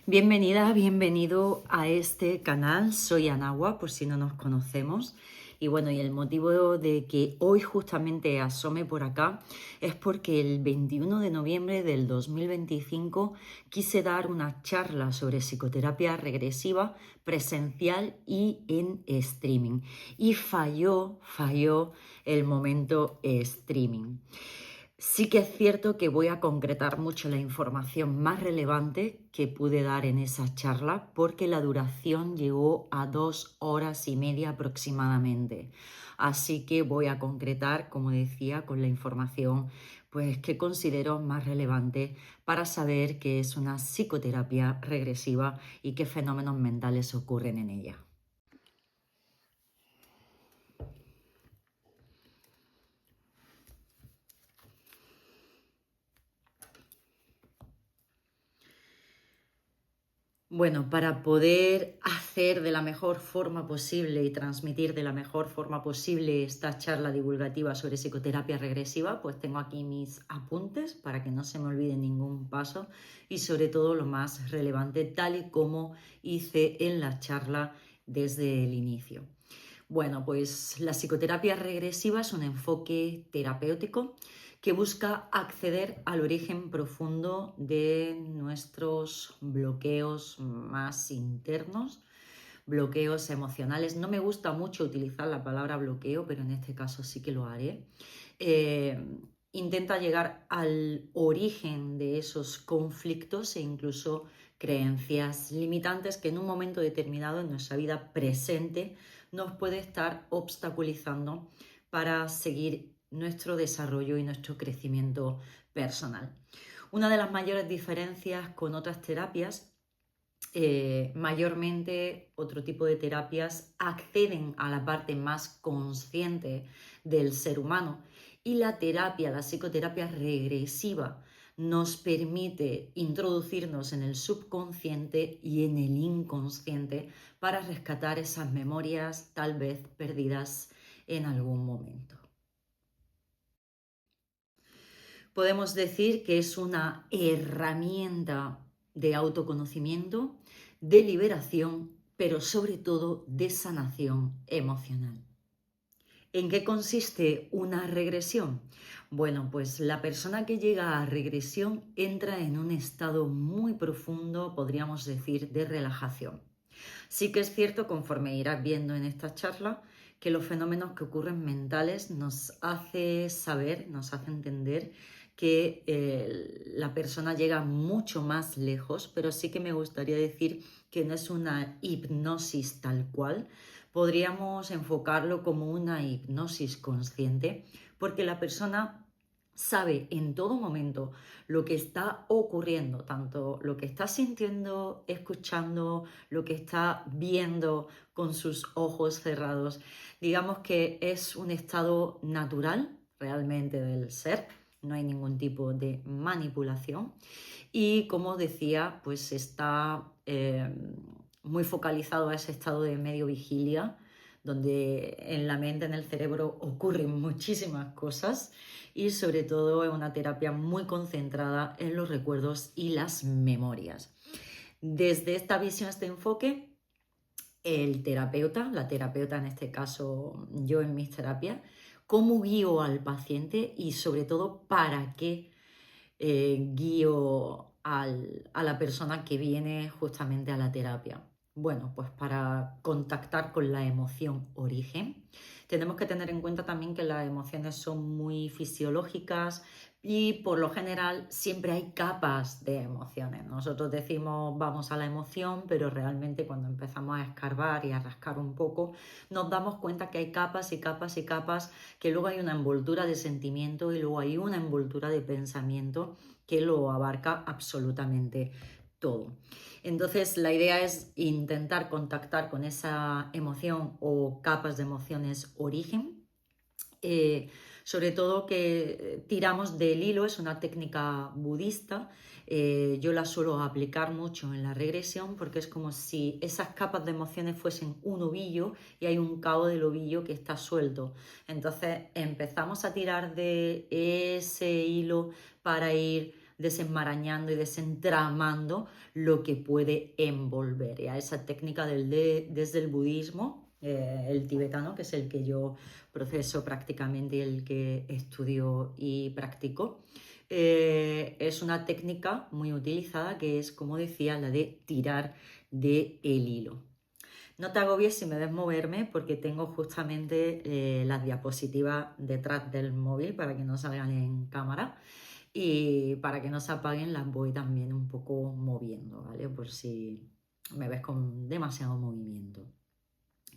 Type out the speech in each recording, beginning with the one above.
Bienvenida, bienvenido a este canal. Soy Anagua, por si no nos conocemos. Y bueno, y el motivo de que hoy justamente asome por acá es porque el 21 de noviembre del 2025 quise dar una charla sobre psicoterapia regresiva presencial y en streaming. Y falló el momento streaming. Sí que es cierto que voy a concretar mucho la información más relevante que pude dar en esa charla porque la duración llegó a 2 horas y media aproximadamente. Así que voy a concretar, como decía, con la información pues, que considero más relevante para saber qué es una psicoterapia regresiva y qué fenómenos mentales ocurren en ella. Bueno, para poder hacer de la mejor forma posible y transmitir de la mejor forma posible esta charla divulgativa sobre psicoterapia regresiva, pues tengo aquí mis apuntes para que no se me olvide ningún paso y sobre todo lo más relevante, tal y como hice en la charla desde el inicio. Bueno, pues la psicoterapia regresiva es un enfoque terapéutico que busca acceder al origen profundo de nuestros bloqueos más internos, bloqueos emocionales. No me gusta mucho utilizar la palabra bloqueo, pero en este caso sí que lo haré. Eh, Intenta llegar al origen de esos conflictos e incluso creencias limitantes que en un momento determinado en nuestra vida presente nos puede estar obstaculizando para seguir nuestro desarrollo y nuestro crecimiento personal. Una de las mayores diferencias con otras terapias, mayormente otro tipo de terapias acceden a la parte más consciente del ser humano y la psicoterapia regresiva nos permite introducirnos en el subconsciente y en el inconsciente para rescatar esas memorias tal vez perdidas en algún momento. Podemos decir que es una herramienta de autoconocimiento, de liberación, pero sobre todo de sanación emocional. ¿En qué consiste una regresión? Bueno, pues la persona que llega a regresión entra en un estado muy profundo, podríamos decir, de relajación. Sí que es cierto, conforme irás viendo en esta charla, que los fenómenos que ocurren mentales nos hace saber, nos hace entender que la persona llega mucho más lejos, pero sí que me gustaría decir que no es una hipnosis tal cual. Podríamos enfocarlo como una hipnosis consciente, porque la persona sabe en todo momento lo que está ocurriendo, tanto lo que está sintiendo, escuchando, lo que está viendo con sus ojos cerrados. Digamos que es un estado natural realmente del ser, no hay ningún tipo de manipulación y como decía, pues está muy focalizado a ese estado de medio vigilia, donde en la mente, en el cerebro ocurren muchísimas cosas y sobre todo es una terapia muy concentrada en los recuerdos y las memorias. Desde esta visión, este enfoque, la terapeuta en este caso yo en mis terapias, cómo guío al paciente y sobre todo para qué guío a la persona que viene justamente a la terapia. Bueno, pues para contactar con la emoción origen, tenemos que tener en cuenta también que las emociones son muy fisiológicas y por lo general siempre hay capas de emociones. Nosotros decimos vamos a la emoción, pero realmente cuando empezamos a escarbar y a rascar un poco, nos damos cuenta que hay capas y capas y capas, que luego hay una envoltura de sentimiento y luego hay una envoltura de pensamiento que lo abarca absolutamente todo. Entonces, la idea es intentar contactar con esa emoción o capas de emociones origen. Sobre todo que tiramos del hilo, es una técnica budista, yo la suelo aplicar mucho en la regresión porque es como si esas capas de emociones fuesen un ovillo y hay un cabo del ovillo que está suelto. Entonces empezamos a tirar de ese hilo para ir desenmarañando y desentramando lo que puede envolver. Y a esa técnica desde el budismo, el tibetano, que es el que yo proceso prácticamente y el que estudio y practico, es una técnica muy utilizada que es, como decía, la de tirar del hilo. No te agobies si me ves moverme porque tengo justamente las diapositivas detrás del móvil para que no salgan en cámara y para que no se apaguen las voy también un poco moviendo, ¿vale? Por si me ves con demasiado movimiento.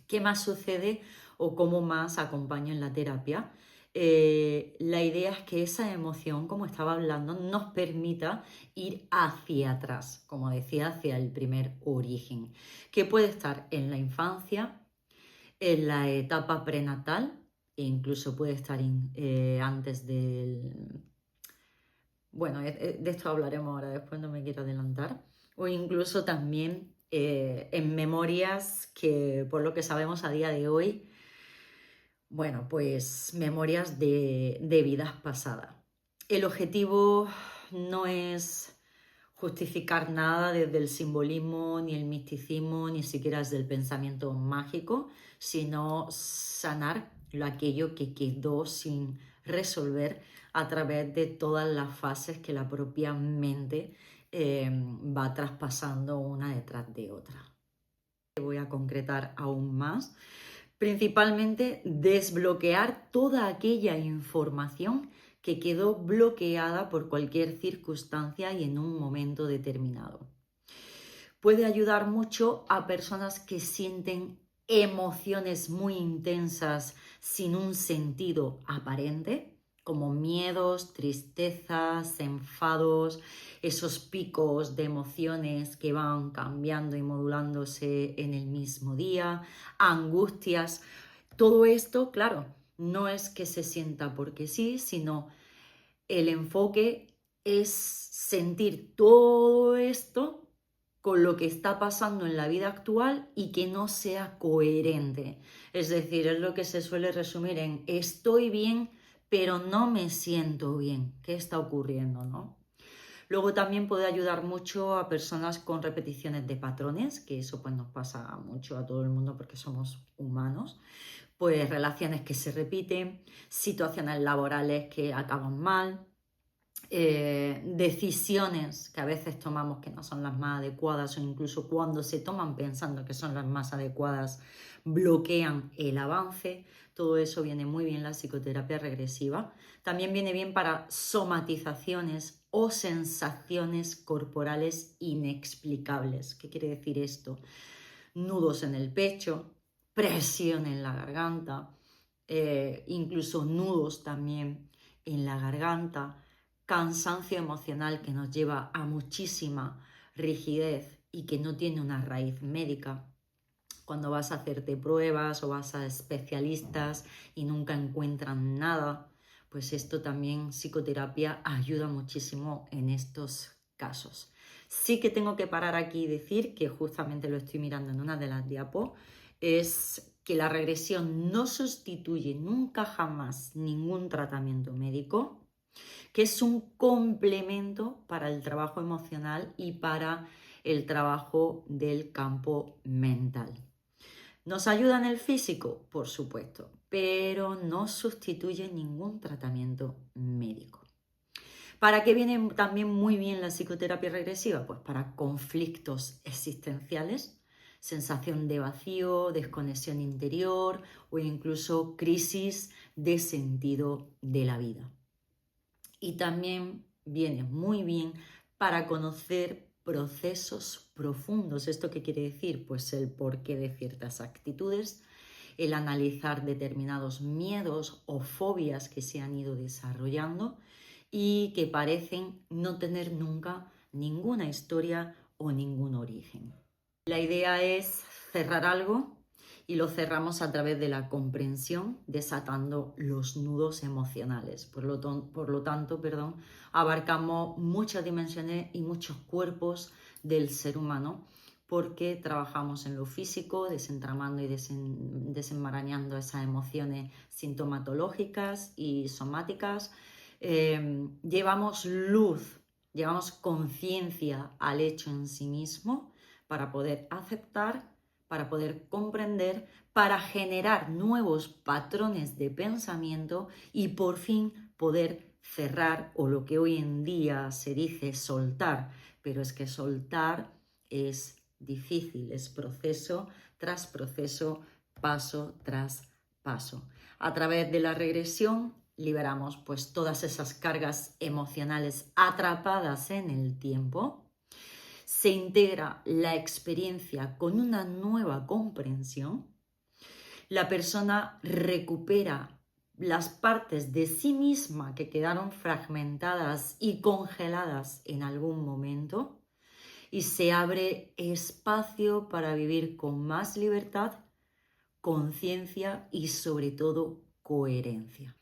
¿Qué más sucede o cómo más acompaño en la terapia? La idea es que esa emoción, como estaba hablando, nos permita ir hacia atrás, como decía, hacia el primer origen, que puede estar en la infancia, en la etapa prenatal, e incluso puede estar antes del... Bueno, de esto hablaremos ahora, después no me quiero adelantar, o incluso también en memorias que, por lo que sabemos a día de hoy, bueno, pues memorias de vidas pasadas. El objetivo no es justificar nada desde el simbolismo, ni el misticismo, ni siquiera desde el pensamiento mágico, sino sanar aquello que quedó sin resolver a través de todas las fases que la propia mente va traspasando una detrás de otra. Voy a concretar aún más. Principalmente desbloquear toda aquella información que quedó bloqueada por cualquier circunstancia y en un momento determinado. Puede ayudar mucho a personas que sienten emociones muy intensas sin un sentido aparente, como miedos, tristezas, enfados, esos picos de emociones que van cambiando y modulándose en el mismo día, angustias. Todo esto, claro, no es que se sienta porque sí, sino el enfoque es sentir todo esto con lo que está pasando en la vida actual y que no sea coherente. Es decir, es lo que se suele resumir en estoy bien, pero no me siento bien. ¿Qué está ocurriendo, no? Luego también puede ayudar mucho a personas con repeticiones de patrones, que eso pues nos pasa mucho a todo el mundo porque somos humanos. Pues relaciones que se repiten, situaciones laborales que acaban mal, decisiones que a veces tomamos que no son las más adecuadas o incluso cuando se toman pensando que son las más adecuadas bloquean el avance. Todo eso viene muy bien la psicoterapia regresiva. También viene bien para somatizaciones o sensaciones corporales inexplicables. ¿Qué quiere decir esto? Nudos en el pecho, presión en la garganta, incluso nudos también en la garganta, cansancio emocional que nos lleva a muchísima rigidez y que no tiene una raíz médica. Cuando vas a hacerte pruebas o vas a especialistas y nunca encuentran nada, pues esto también psicoterapia ayuda muchísimo en estos casos. Sí que tengo que parar aquí y decir que justamente lo estoy mirando en una de las diapos, es que la regresión no sustituye nunca jamás ningún tratamiento médico, que es un complemento para el trabajo emocional y para el trabajo del campo mental. ¿Nos ayuda en el físico? Por supuesto, pero no sustituye ningún tratamiento médico. ¿Para qué viene también muy bien la psicoterapia regresiva? Pues para conflictos existenciales, sensación de vacío, desconexión interior o incluso crisis de sentido de la vida. Y también viene muy bien para conocer procesos profundos. ¿Esto qué quiere decir? Pues el porqué de ciertas actitudes, el analizar determinados miedos o fobias que se han ido desarrollando y que parecen no tener nunca ninguna historia o ningún origen. La idea es cerrar algo y lo cerramos a través de la comprensión, desatando los nudos emocionales. Por lo tanto, abarcamos muchas dimensiones y muchos cuerpos del ser humano porque trabajamos en lo físico, desentramando y desenmarañando esas emociones sintomatológicas y somáticas. Llevamos luz, llevamos conciencia al hecho en sí mismo para poder aceptar, para poder comprender, para generar nuevos patrones de pensamiento y por fin poder cerrar, o lo que hoy en día se dice soltar, pero es que soltar es difícil, es proceso tras proceso, paso tras paso. A través de la regresión liberamos pues todas esas cargas emocionales atrapadas en el tiempo. Se integra la experiencia con una nueva comprensión. La persona recupera las partes de sí misma que quedaron fragmentadas y congeladas en algún momento y se abre espacio para vivir con más libertad, conciencia y sobre todo coherencia.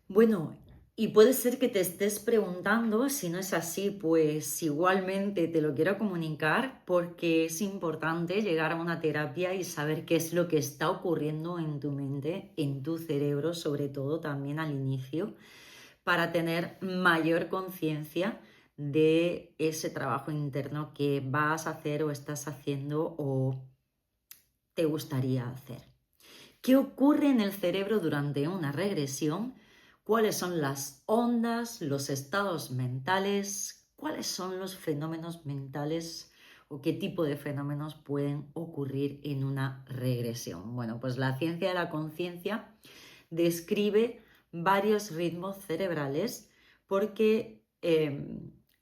Bueno, y puede ser que te estés preguntando, si no es así, pues igualmente te lo quiero comunicar porque es importante llegar a una terapia y saber qué es lo que está ocurriendo en tu mente, en tu cerebro, sobre todo también al inicio, para tener mayor conciencia de ese trabajo interno que vas a hacer o estás haciendo o te gustaría hacer. ¿Qué ocurre en el cerebro durante una regresión? ¿Cuáles son las ondas, los estados mentales? ¿Cuáles son los fenómenos mentales o qué tipo de fenómenos pueden ocurrir en una regresión? Bueno, pues la ciencia de la conciencia describe varios ritmos cerebrales porque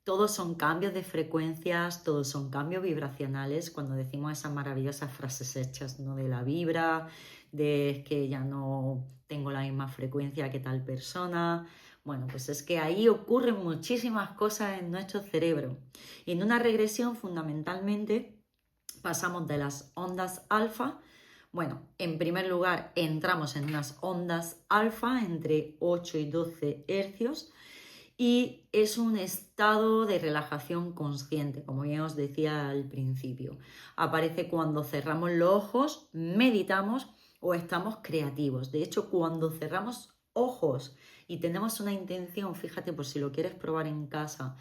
todos son cambios de frecuencias, todos son cambios vibracionales. Cuando decimos esas maravillosas frases hechas, ¿no? De la vibra, de que ya no tengo la misma frecuencia que tal persona. Bueno, pues es que ahí ocurren muchísimas cosas en nuestro cerebro. Y en una regresión, fundamentalmente, pasamos de las ondas alfa. Bueno, en primer lugar, entramos en unas ondas alfa entre 8 y 12 hercios y es un estado de relajación consciente, como ya os decía al principio. Aparece cuando cerramos los ojos, meditamos o estamos creativos. De hecho, cuando cerramos ojos y tenemos una intención, fíjate por si lo quieres probar en casa,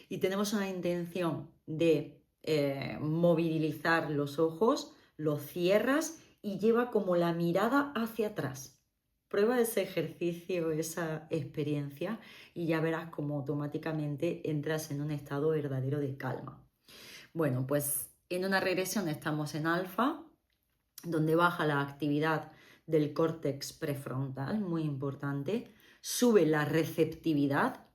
y tenemos una intención de movilizar los ojos, los cierras y lleva como la mirada hacia atrás. Prueba ese ejercicio, esa experiencia y ya verás cómo automáticamente entras en un estado verdadero de calma. Bueno, pues en una regresión estamos en alfa, donde baja la actividad del córtex prefrontal, muy importante, sube la receptividad,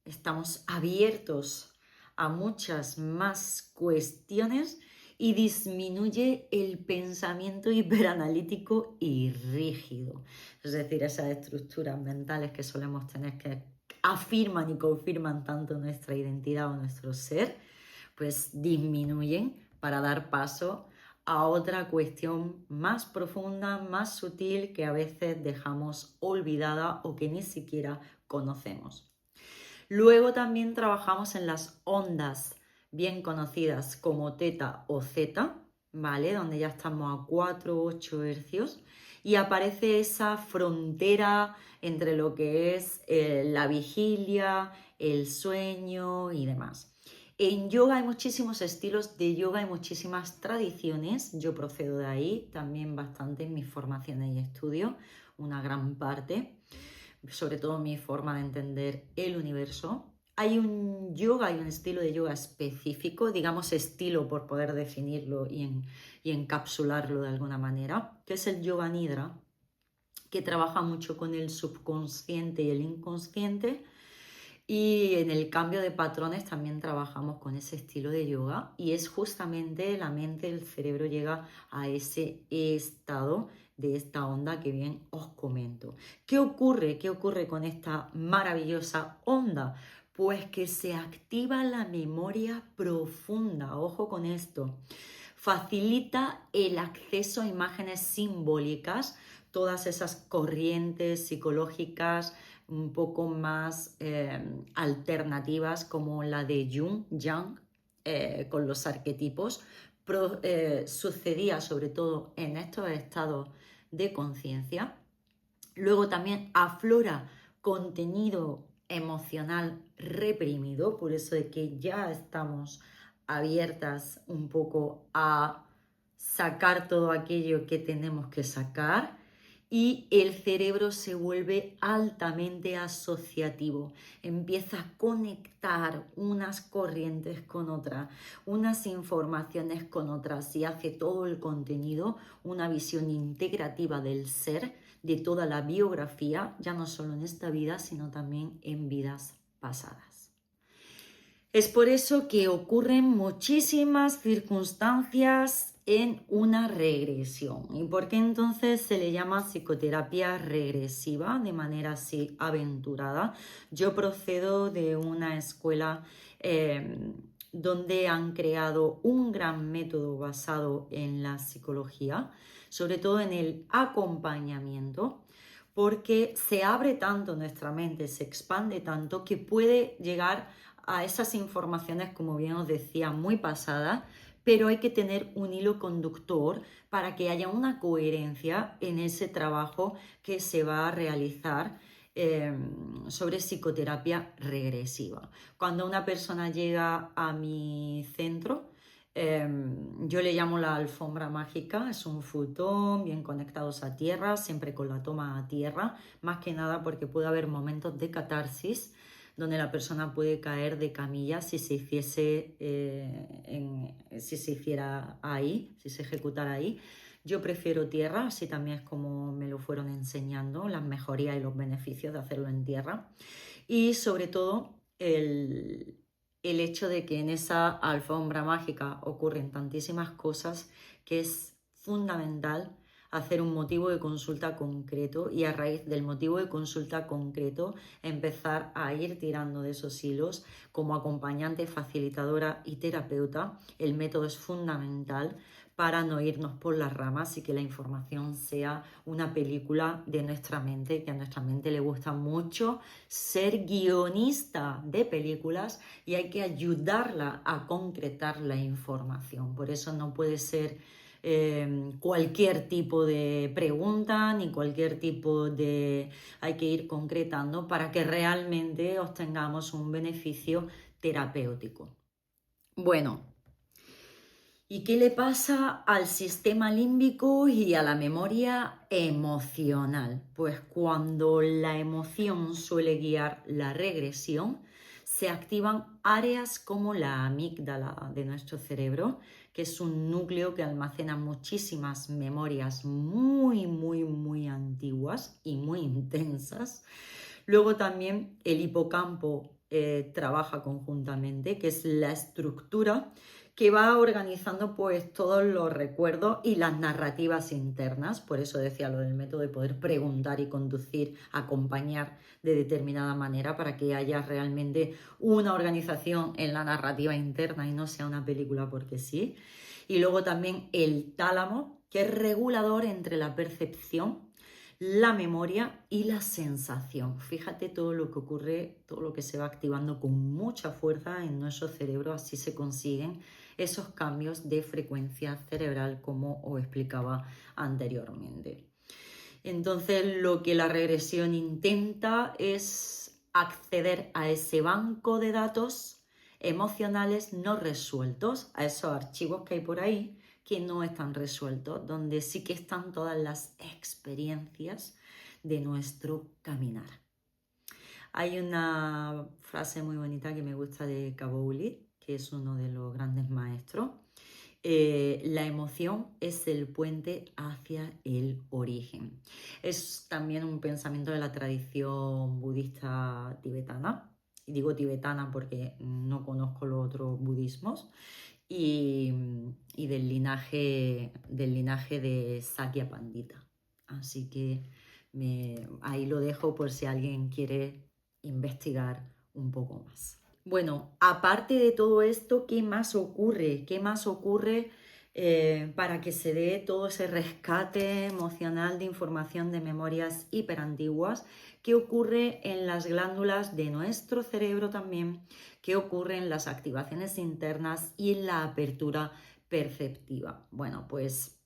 estamos abiertos a muchas más cuestiones y disminuye el pensamiento hiperanalítico y rígido. Es decir, esas estructuras mentales que solemos tener que afirman y confirman tanto nuestra identidad o nuestro ser, pues disminuyen para dar paso a otra cuestión más profunda, más sutil que a veces dejamos olvidada o que ni siquiera conocemos. Luego también trabajamos en las ondas bien conocidas como teta o zeta, ¿vale? Donde ya estamos a 4 o 8 hercios y aparece esa frontera entre lo que es la vigilia, el sueño y demás. En yoga hay muchísimos estilos de yoga y muchísimas tradiciones. Yo procedo de ahí, también bastante en mis formaciones y estudios, una gran parte, sobre todo mi forma de entender el universo. Hay un yoga, hay un estilo de yoga específico, digamos estilo por poder definirlo y encapsularlo de alguna manera, que es el yoga nidra, que trabaja mucho con el subconsciente y el inconsciente. Y en el cambio de patrones también trabajamos con ese estilo de yoga y es justamente la mente, el cerebro llega a ese estado de esta onda que bien os comento. ¿Qué ocurre? ¿Qué ocurre con esta maravillosa onda? Pues que se activa la memoria profunda, ojo con esto. Facilita el acceso a imágenes simbólicas, todas esas corrientes psicológicas un poco más alternativas como la de Jung, con los arquetipos, sucedía sobre todo en estos estados de conciencia. Luego también aflora contenido emocional reprimido, por eso de que ya estamos abiertas un poco a sacar todo aquello que tenemos que sacar, y el cerebro se vuelve altamente asociativo, empieza a conectar unas corrientes con otras, unas informaciones con otras, y hace todo el contenido una visión integrativa del ser, de toda la biografía, ya no solo en esta vida, sino también en vidas pasadas. Es por eso que ocurren muchísimas circunstancias en una regresión. ¿Y por qué entonces se le llama psicoterapia regresiva de manera así aventurada? Yo procedo de una escuela donde han creado un gran método basado en la psicología, sobre todo en el acompañamiento, porque se abre tanto nuestra mente, se expande tanto que puede llegar a esas informaciones, como bien os decía, muy pasadas, pero hay que tener un hilo conductor para que haya una coherencia en ese trabajo que se va a realizar sobre psicoterapia regresiva. Cuando una persona llega a mi centro, yo le llamo la alfombra mágica, es un futón bien conectados a tierra, siempre con la toma a tierra, más que nada porque puede haber momentos de catarsis donde la persona puede caer de camilla si se hiciese, si se hiciera ahí, si se ejecutara ahí. Yo prefiero tierra, así también es como me lo fueron enseñando, las mejorías y los beneficios de hacerlo en tierra. Y sobre todo el hecho de que en esa alfombra mágica ocurren tantísimas cosas que es fundamental hacer un motivo de consulta concreto, y a raíz del motivo de consulta concreto empezar a ir tirando de esos hilos. Como acompañante, facilitadora y terapeuta, el método es fundamental para no irnos por las ramas y que la información sea una película de nuestra mente, que a nuestra mente le gusta mucho ser guionista de películas y hay que ayudarla a concretar la información. Por eso no puede ser cualquier tipo de pregunta ni cualquier tipo de... Hay que ir concretando para que realmente obtengamos un beneficio terapéutico. Bueno, ¿y qué le pasa al sistema límbico y a la memoria emocional? Pues cuando la emoción suele guiar la regresión, se activan áreas como la amígdala de nuestro cerebro, que es un núcleo que almacena muchísimas memorias muy antiguas y muy intensas. Luego también el hipocampo trabaja conjuntamente, que es la estructura que va organizando pues todos los recuerdos y las narrativas internas. Por eso decía lo del método de poder preguntar y conducir, acompañar de determinada manera para que haya realmente una organización en la narrativa interna y no sea una película porque sí. Y luego también el tálamo, que es regulador entre la percepción, la memoria y la sensación. Fíjate todo lo que ocurre, todo lo que se va activando con mucha fuerza en nuestro cerebro, así se consiguen esos cambios de frecuencia cerebral como os explicaba anteriormente. Entonces lo que la regresión intenta es acceder a ese banco de datos emocionales no resueltos, a esos archivos que hay por ahí que no están resueltos, donde sí que están todas las experiencias de nuestro caminar. Hay una frase muy bonita que me gusta de Kabouli, que es uno de los grandes maestros. La emoción es el puente hacia el origen. Es también un pensamiento de la tradición budista tibetana. Y digo tibetana porque no conozco los otros budismos. Y del linaje de Sakya Pandita. Así que ahí lo dejo por si alguien quiere investigar un poco más. Bueno, aparte de todo esto, ¿qué más ocurre? ¿Qué más ocurre para que se dé todo ese rescate emocional de información de memorias hiperantiguas? ¿Qué ocurre en las glándulas de nuestro cerebro también? ¿Qué ocurre en las activaciones internas y en la apertura perceptiva? Bueno, pues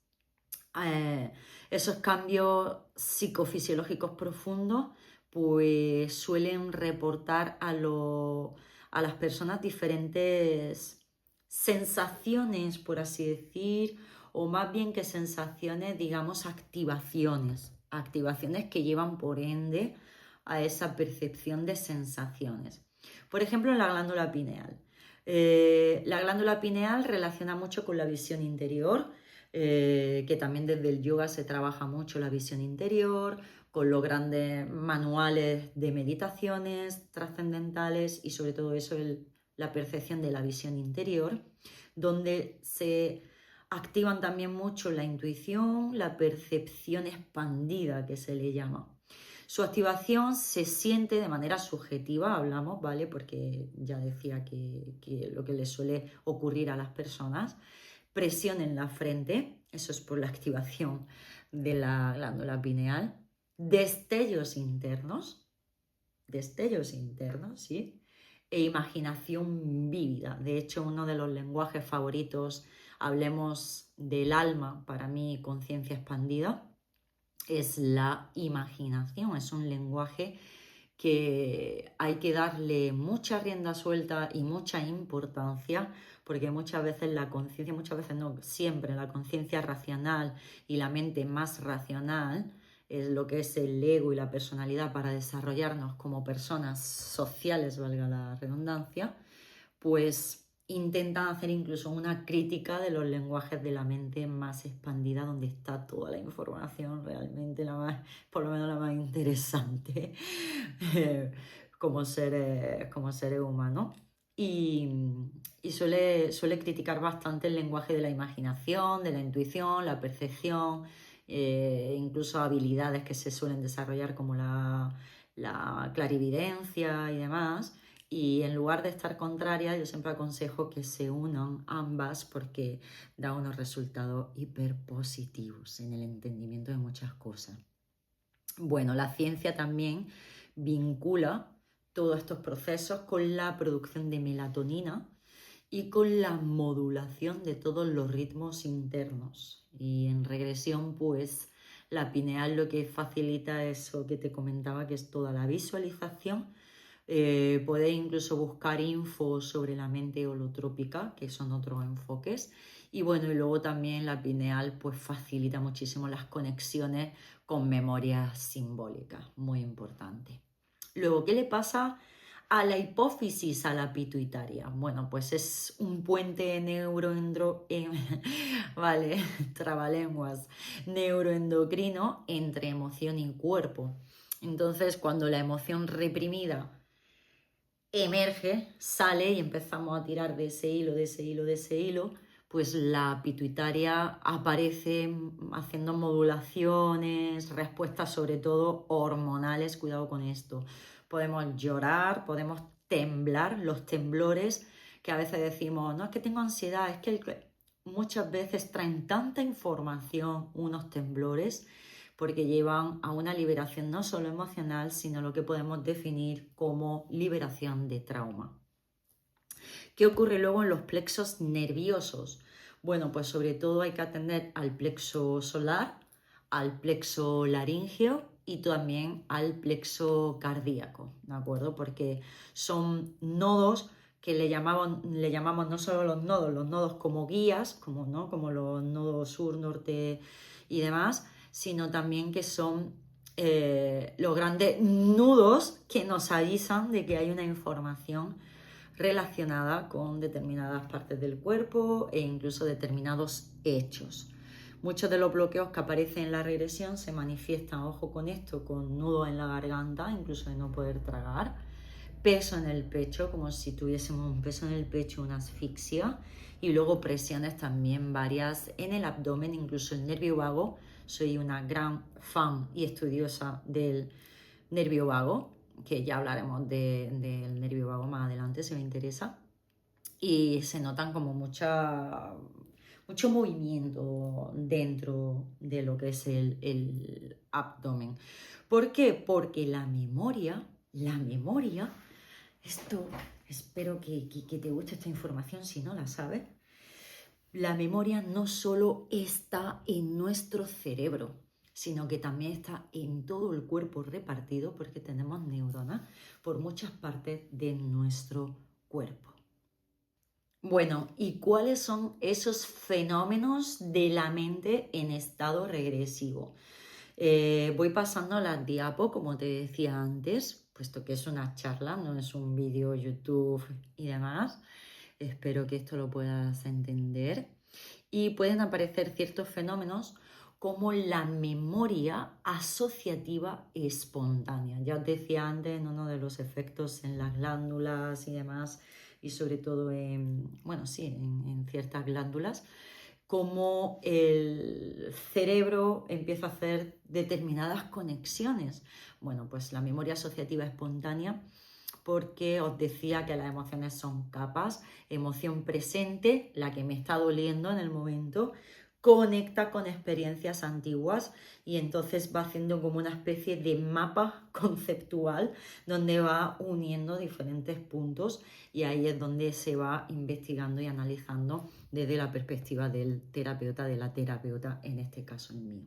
esos cambios psicofisiológicos profundos pues suelen reportar a las personas diferentes sensaciones, por así decir, o más bien que sensaciones, digamos, activaciones que llevan por ende a esa percepción de sensaciones. Por ejemplo, en la glándula pineal. La glándula pineal relaciona mucho con la visión interior, que también desde el yoga se trabaja mucho la visión interior, con los grandes manuales de meditaciones trascendentales y sobre todo eso, la percepción de la visión interior, donde se activan también mucho la intuición, la percepción expandida que se le llama. Su activación se siente de manera subjetiva, hablamos, ¿vale? Porque ya decía que lo que le suele ocurrir a las personas, presión en la frente, eso es por la activación de la glándula pineal, destellos internos, ¿sí? E imaginación vívida. De hecho, uno de los lenguajes favoritos, hablemos del alma, para mí, conciencia expandida, es la imaginación. Es un lenguaje que hay que darle mucha rienda suelta y mucha importancia, porque muchas veces la conciencia, muchas veces no, siempre la conciencia racional y la mente más racional es lo que es el ego y la personalidad para desarrollarnos como personas sociales, valga la redundancia, pues intentan hacer incluso una crítica de los lenguajes de la mente más expandida, donde está toda la información realmente la más, por lo menos la más interesante como seres humanos. Y suele criticar bastante el lenguaje de la imaginación, de la intuición, la percepción, incluso habilidades que se suelen desarrollar como la clarividencia y demás. Y en lugar de estar contrarias, yo siempre aconsejo que se unan ambas porque da unos resultados hiperpositivos en el entendimiento de muchas cosas. Bueno, la ciencia también vincula todos estos procesos con la producción de melatonina y con la modulación de todos los ritmos internos. Y en regresión, pues la pineal lo que facilita eso que te comentaba, que es toda la visualización. Podéis incluso buscar info sobre la mente holotrópica, que son otros enfoques. Y bueno, y luego también la pineal pues facilita muchísimo las conexiones con memorias simbólicas, muy importante. Luego, ¿qué le pasa a la hipófisis, a la pituitaria? Bueno, pues es un puente vale, trabalenguas, neuroendocrino entre emoción y cuerpo. Entonces, cuando la emoción reprimida emerge, sale y empezamos a tirar de ese hilo, pues la pituitaria aparece haciendo modulaciones, respuestas sobre todo hormonales, cuidado con esto. Podemos llorar, podemos temblar, los temblores que a veces decimos, no es que tengo ansiedad, es que muchas veces traen tanta información unos temblores porque llevan a una liberación no solo emocional, sino lo que podemos definir como liberación de trauma. ¿Qué ocurre luego en los plexos nerviosos? Bueno, pues sobre todo hay que atender al plexo solar, al plexo laríngeo y también al plexo cardíaco, ¿de acuerdo? Porque son nodos que le llamamos no solo los nodos como guías, como los nodos sur, norte y demás, sino también que son los grandes nudos que nos avisan de que hay una información relacionada con determinadas partes del cuerpo e incluso determinados hechos. Muchos de los bloqueos que aparecen en la regresión se manifiestan, ojo con esto, con nudos en la garganta, incluso de no poder tragar, peso en el pecho, como si tuviésemos un peso en el pecho, una asfixia, y luego presiones también varias en el abdomen, incluso el nervio vago. Soy una gran fan y estudiosa del nervio vago, que ya hablaremos del nervio vago más adelante si os interesa. Y se notan como mucho movimiento dentro de lo que es el abdomen. ¿Por qué? Porque la memoria, esto espero que te guste esta información si no la sabes. La memoria no solo está en nuestro cerebro. sino que también está en todo el cuerpo repartido porque tenemos neuronas por muchas partes de nuestro cuerpo. Bueno, ¿y cuáles son esos fenómenos de la mente en estado regresivo? Voy pasando las diapos, como te decía antes, puesto que es una charla, no es un vídeo YouTube y demás. Espero que esto lo puedas entender. Y pueden aparecer ciertos fenómenos como la memoria asociativa espontánea. Ya os decía antes en uno de los efectos en las glándulas y demás, y sobre todo en ciertas glándulas, cómo el cerebro empieza a hacer determinadas conexiones. Bueno, pues la memoria asociativa espontánea, porque os decía que las emociones son capas, emoción presente, la que me está doliendo en el momento, conecta con experiencias antiguas y entonces va haciendo como una especie de mapa conceptual donde va uniendo diferentes puntos y ahí es donde se va investigando y analizando desde la perspectiva del terapeuta, de la terapeuta, en este caso el mío.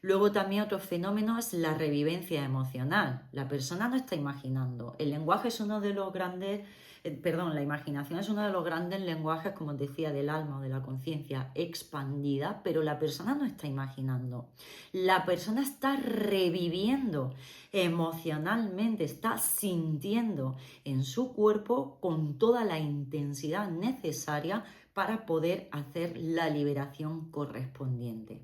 Luego también otro fenómeno es la revivencia emocional. La persona no está imaginando. El lenguaje es uno de los grandes, la imaginación es uno de los grandes lenguajes, como os decía, del alma o de la conciencia expandida, pero la persona no está imaginando. La persona está reviviendo emocionalmente, está sintiendo en su cuerpo con toda la intensidad necesaria para poder hacer la liberación correspondiente.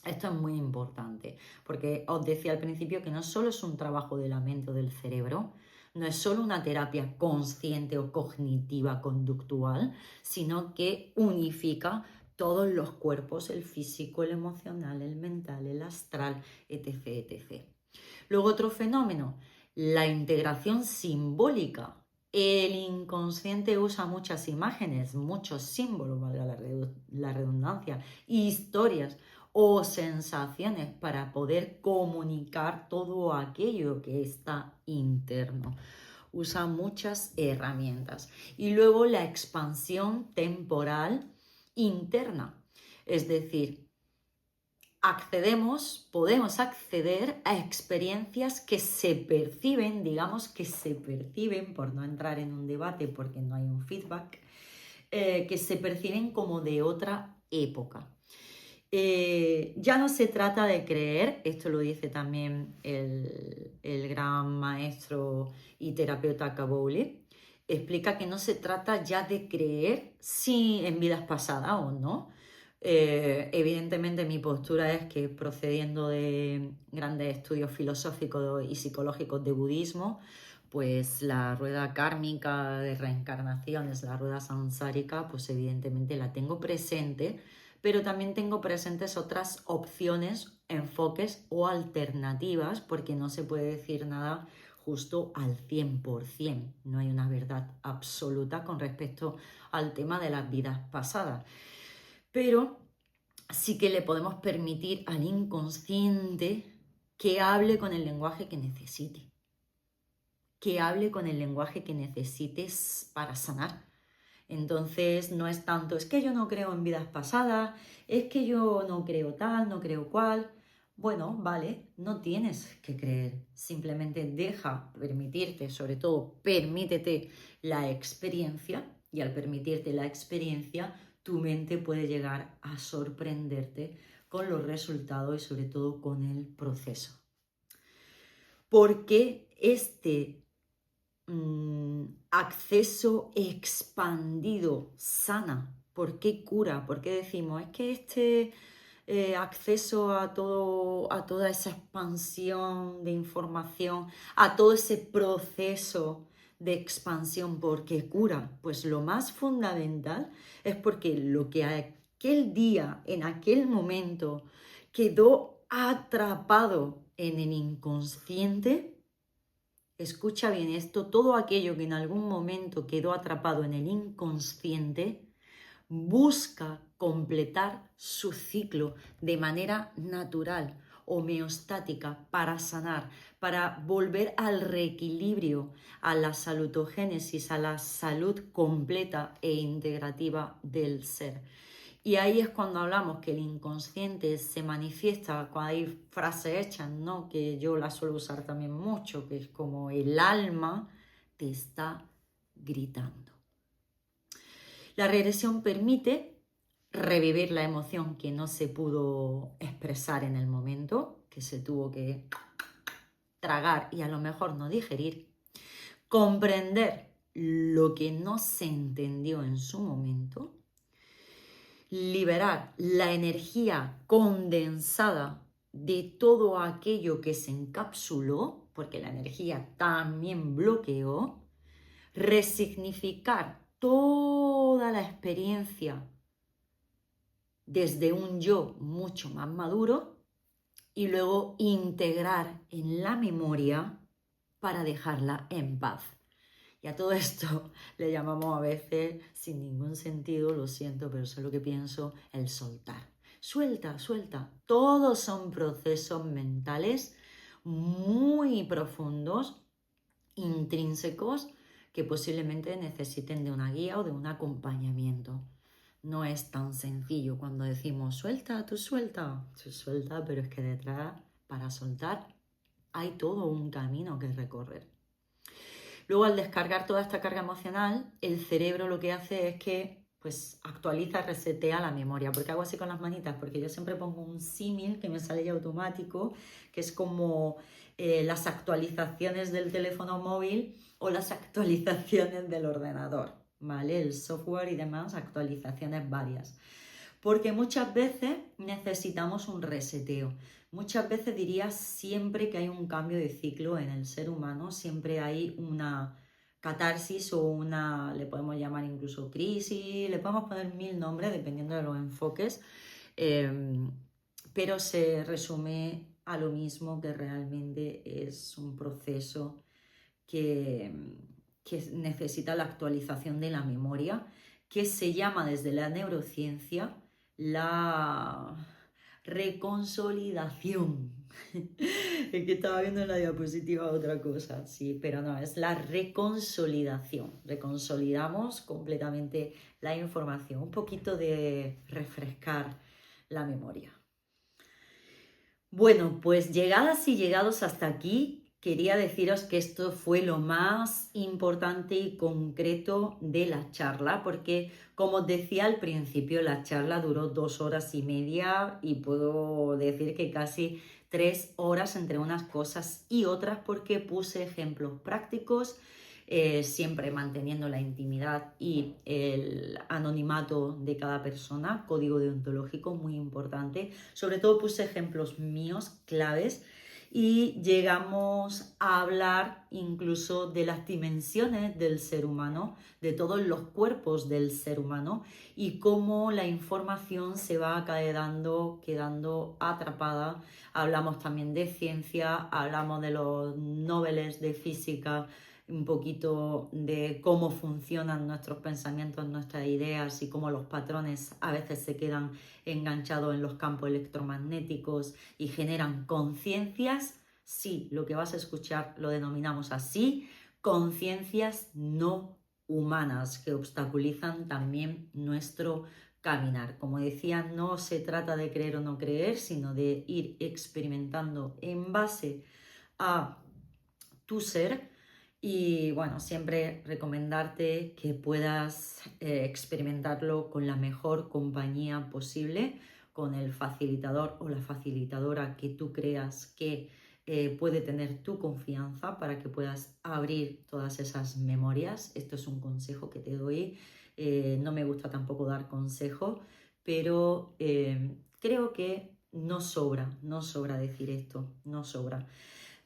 Esto es muy importante, porque os decía al principio que no solo es un trabajo de la mente o del cerebro, no es solo una terapia consciente o cognitiva conductual, sino que unifica todos los cuerpos, el físico, el emocional, el mental, el astral, etc., etc. Luego otro fenómeno, la integración simbólica. El inconsciente usa muchas imágenes, muchos símbolos, valga la redundancia, historias o sensaciones para poder comunicar todo aquello que está interno. Usa muchas herramientas. Y luego la expansión temporal interna, es decir, podemos acceder a experiencias que se perciben, por no entrar en un debate porque no hay un feedback, que se perciben como de otra época. Ya no se trata de creer, esto lo dice también el gran maestro y terapeuta Kabouli, explica que no se trata ya de creer si en vidas pasadas o no. Evidentemente mi postura es que, procediendo de grandes estudios filosóficos y psicológicos de budismo, pues la rueda kármica de reencarnaciones, la rueda samsárica, pues evidentemente la tengo presente, pero también tengo presentes otras opciones, enfoques o alternativas, porque no se puede decir nada justo al 100%. No hay una verdad absoluta con respecto al tema de las vidas pasadas. Pero sí que le podemos permitir al inconsciente que hable con el lenguaje que necesite. Que hable con el lenguaje que necesites para sanar. Entonces no es tanto, es que yo no creo en vidas pasadas, es que yo no creo tal, no creo cual. Bueno, vale, no tienes que creer, simplemente permitirte, sobre todo permítete la experiencia y al permitirte la experiencia, tu mente puede llegar a sorprenderte con los resultados y sobre todo con el proceso. Porque este acceso expandido sana. ¿Por qué cura? ¿Por qué decimos? Es que este acceso a toda esa expansión de información, a todo ese proceso de expansión, ¿por qué cura? Pues lo más fundamental es porque lo que aquel día, en aquel momento, quedó atrapado en el inconsciente. Escucha bien esto, todo aquello que en algún momento quedó atrapado en el inconsciente busca completar su ciclo de manera natural, homeostática, para sanar, para volver al reequilibrio, a la salutogénesis, a la salud completa e integrativa del ser. Y ahí es cuando hablamos que el inconsciente se manifiesta, cuando hay frases hechas, ¿no? Que yo las suelo usar también mucho, que es como el alma te está gritando. La regresión permite revivir la emoción que no se pudo expresar en el momento, que se tuvo que tragar y a lo mejor no digerir, comprender lo que no se entendió en su momento, liberar la energía condensada de todo aquello que se encapsuló, porque la energía también bloqueó, resignificar toda la experiencia desde un yo mucho más maduro y luego integrar en la memoria para dejarla en paz. Y a todo esto le llamamos a veces, sin ningún sentido, lo siento, pero sé lo que pienso, el soltar. Suelta, suelta. Todos son procesos mentales muy profundos, intrínsecos, que posiblemente necesiten de una guía o de un acompañamiento. No es tan sencillo cuando decimos suelta, tú suelta, pero es que detrás, para soltar, hay todo un camino que recorrer. Luego, al descargar toda esta carga emocional, el cerebro lo que hace es que pues actualiza, resetea la memoria. ¿Por qué hago así con las manitas? Porque yo siempre pongo un símil que me sale ya automático, que es como las actualizaciones del teléfono móvil o las actualizaciones del ordenador, ¿vale? El software y demás, actualizaciones varias. Porque muchas veces necesitamos un reseteo. Muchas veces diría siempre que hay un cambio de ciclo en el ser humano, siempre hay una catarsis o una, le podemos llamar incluso crisis, le podemos poner 1000 nombres dependiendo de los enfoques, pero se resume a lo mismo, que realmente es un proceso que, que necesita la actualización de la memoria, que se llama desde la neurociencia la reconsolidación. Es que estaba viendo en la diapositiva otra cosa, sí, pero no, es la reconsolidación. Reconsolidamos completamente la información, un poquito de refrescar la memoria. Bueno, pues llegadas y llegados hasta aquí, quería deciros que esto fue lo más importante y concreto de la charla, porque como os decía al principio, la charla duró 2 horas y media y puedo decir que casi 3 horas entre unas cosas y otras, porque puse ejemplos prácticos, siempre manteniendo la intimidad y el anonimato de cada persona, código deontológico muy importante. Sobre todo puse ejemplos míos, claves, y llegamos a hablar incluso de las dimensiones del ser humano, de todos los cuerpos del ser humano y cómo la información se va quedando atrapada. Hablamos también de ciencia, hablamos de los Nobeles de física, un poquito de cómo funcionan nuestros pensamientos, nuestras ideas y cómo los patrones a veces se quedan enganchados en los campos electromagnéticos y generan conciencias. Sí, lo que vas a escuchar lo denominamos así, conciencias no humanas que obstaculizan también nuestro caminar. Como decía, no se trata de creer o no creer, sino de ir experimentando en base a tu ser. Y bueno, siempre recomendarte que puedas experimentarlo con la mejor compañía posible, con el facilitador o la facilitadora que tú creas que puede tener tu confianza para que puedas abrir todas esas memorias. Esto es un consejo que te doy. No me gusta tampoco dar consejo, pero creo que no sobra decir esto, no sobra.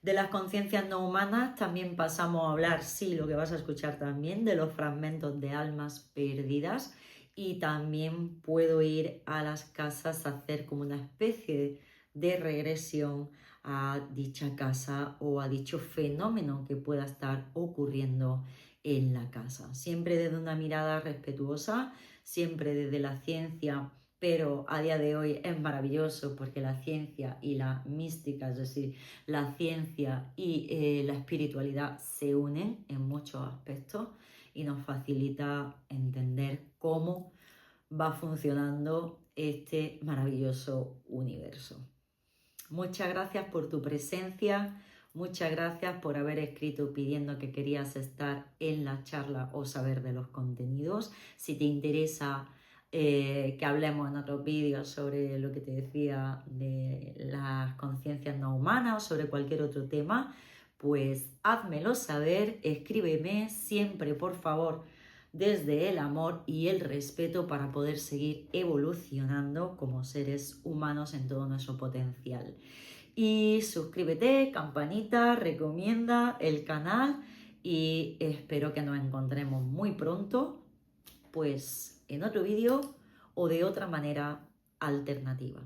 De las conciencias no humanas también pasamos a hablar, sí, lo que vas a escuchar también, de los fragmentos de almas perdidas, y también puedo ir a las casas a hacer como una especie de regresión a dicha casa o a dicho fenómeno que pueda estar ocurriendo en la casa. Siempre desde una mirada respetuosa, siempre desde la ciencia, pero a día de hoy es maravilloso porque la ciencia y la mística, es decir, la ciencia y la espiritualidad se unen en muchos aspectos y nos facilita entender cómo va funcionando este maravilloso universo. Muchas gracias por tu presencia, muchas gracias por haber escrito pidiendo que querías estar en la charla o saber de los contenidos. Si te interesa que hablemos en otros vídeos sobre lo que te decía de las conciencias no humanas o sobre cualquier otro tema, pues házmelo saber, escríbeme siempre, por favor, desde el amor y el respeto para poder seguir evolucionando como seres humanos en todo nuestro potencial. Y suscríbete, campanita, recomienda el canal y espero que nos encontremos muy pronto, pues en otro vídeo o de otra manera alternativa.